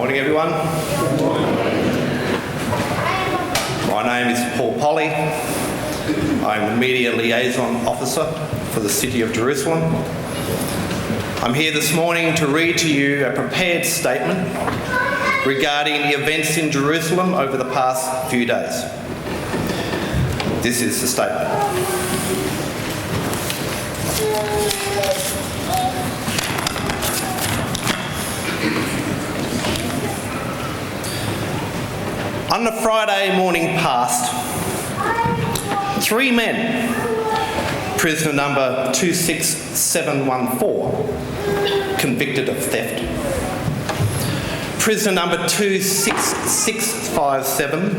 Morning, everyone. My name is Paul Polly. I'm the Media Liaison Officer for the City of Jerusalem. I'm here this morning to read to you a prepared statement regarding the events in Jerusalem over the past few days. This is the statement. On the Friday morning past, 3 men, prisoner number 26714, convicted of theft, prisoner number 26657,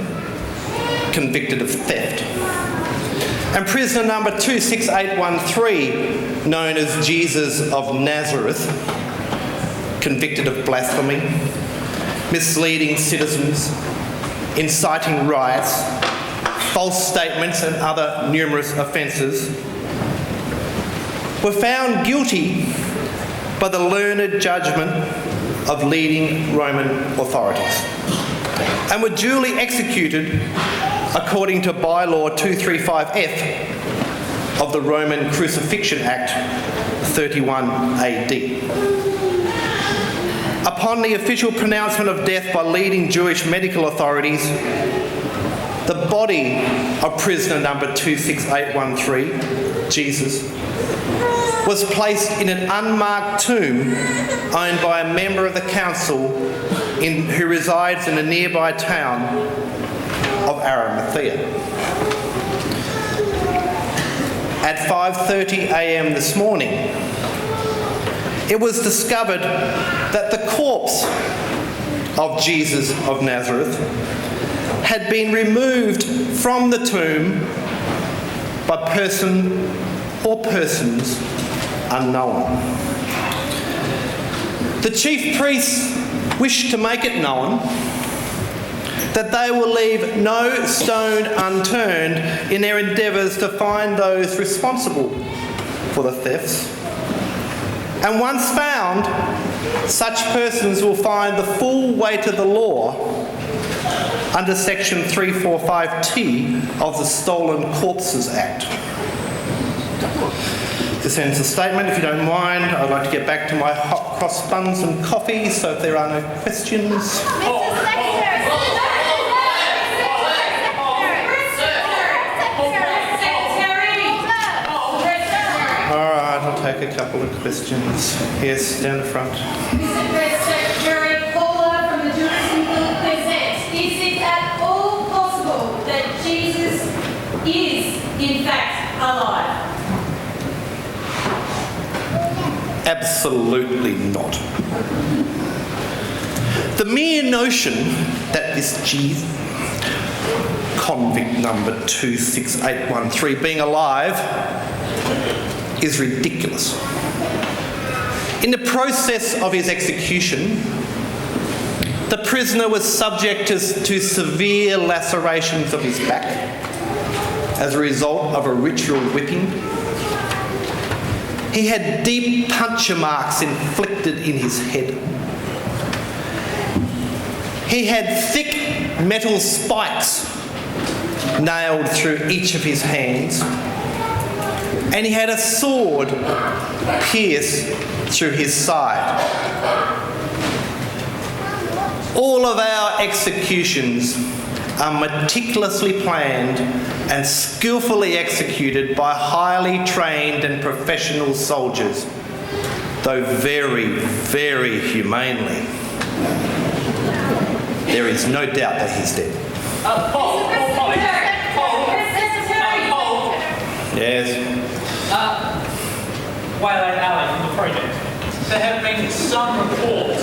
convicted of theft, and prisoner number 26813, known as Jesus of Nazareth, convicted of blasphemy, misleading citizens, inciting riots, false statements and other numerous offences, were found guilty by the learned judgment of leading Roman authorities and were duly executed according to Bylaw 235F of the Roman Crucifixion Act 31 AD. Upon the official pronouncement of death by leading Jewish medical authorities, the body of prisoner number 26813, Jesus, was placed in an unmarked tomb owned by a member of the council who resides in the nearby town of Arimathea. At 5:30 a.m. this morning, it was discovered that the corpse of Jesus of Nazareth had been removed from the tomb by person or persons unknown. The chief priests wished to make it known that they will leave no stone unturned in their endeavours to find those responsible for the thefts. And once found, such persons will find the full weight of the law under Section 345T of the Stolen Corpses Act. This ends the statement. If you don't mind, I'd like to get back to my hot cross buns and coffee, so if there are no questions. I'll take a couple of questions. Yes, down the front. Mr. Press Secretary, caller from the Jerusalem Guild presents. Is it at all possible that Jesus is, in fact, alive? Absolutely not. The mere notion that this Jesus, convict number 26813, being alive is ridiculous. In the process of his execution, the prisoner was subject to severe lacerations of his back as a result of a ritual whipping. He had deep puncture marks inflicted in his head. He had thick metal spikes nailed through each of his hands, and he had a sword pierced through his side. All of our executions are meticulously planned and skillfully executed by highly trained and professional soldiers, though very, very humanely. There is no doubt that he's dead. Yes. Waylay Alley from the project. There have been some reports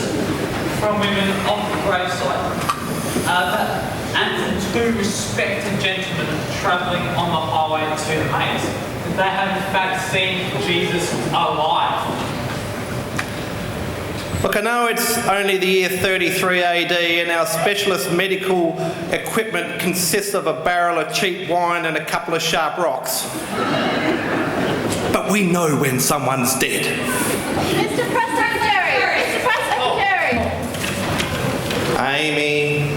from women of the gravesite and from two respected gentlemen travelling on the highway to Hayes that they have in fact seen Jesus alive. Look, I know it's only the year 33 AD and our specialist medical equipment consists of a barrel of cheap wine and a couple of sharp rocks. But we know when someone's dead. Mr. Press Secretary! Mr. Press Secretary! Amy.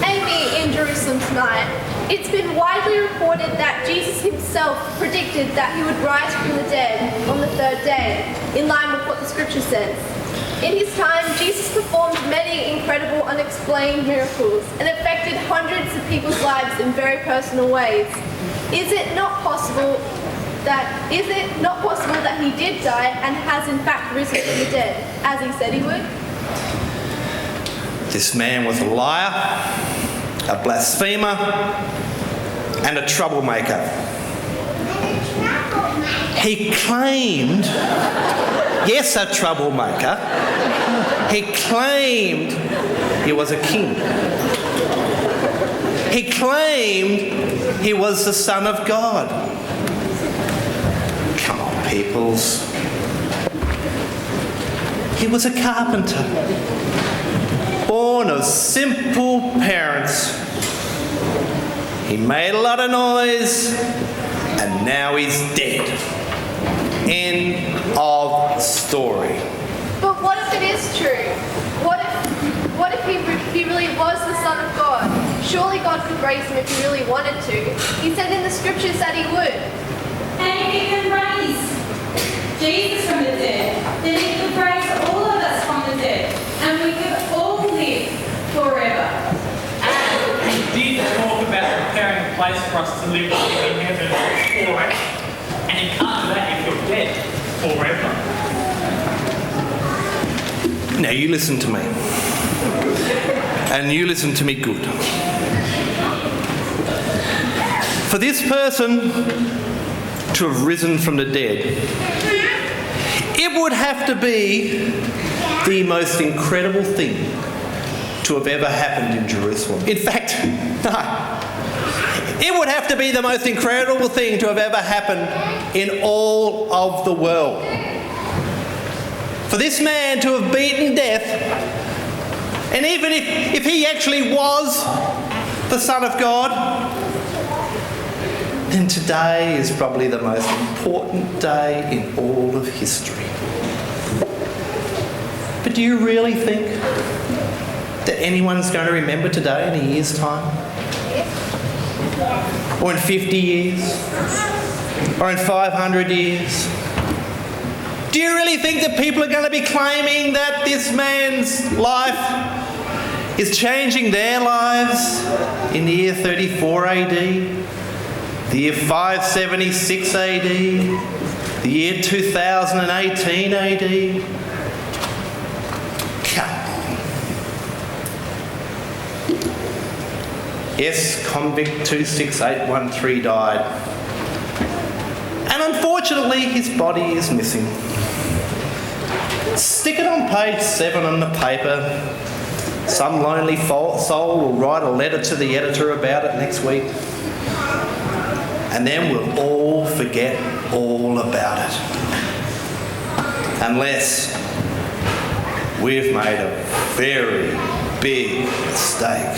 Amy in Jerusalem tonight. It's been widely reported that Jesus himself predicted that he would rise from the dead on the third day, in line with what the scripture says. In his time, Jesus performed many incredible unexplained miracles and affected hundreds of people's lives in very personal ways. Is it not possible that he did die and has in fact risen from the dead, as he said he would? This man was a liar, a blasphemer, and a troublemaker. He claimed, yes, a troublemaker, he claimed he was a king. He claimed he was the Son of God. Come on, peoples. He was a carpenter, born of simple parents. He made a lot of noise, and now he's dead. End of story. But what if it is true? What if he really was the Son of God? Surely God could raise him if he really wanted to. He said in the scriptures that he would. And if he can raise Jesus from the dead, then he could raise all of us from the dead, and we could all live forever. And he did talk about preparing a place for us to live in heaven forever. And you can't do that if you're dead forever. Now you listen to me. And you listen to me good. For this person to have risen from the dead, it would have to be the most incredible thing to have ever happened in Jerusalem. In fact, no. It would have to be the most incredible thing to have ever happened in all of the world. For this man to have beaten death, and even if he actually was the Son of God, then today is probably the most important day in all of history. But do you really think that anyone's going to remember today in a year's time? Or in 50 years? Or in 500 years? Do you really think that people are going to be claiming that this man's life is changing their lives in the year 34 AD, the year 576 AD, the year 2018 AD? Come on. Yes, convict 26813 died. And unfortunately, his body is missing. Stick it on page 7 on the paper. Some lonely soul will write a letter to the editor about it next week. And then we'll all forget all about it. Unless we've made a very big mistake.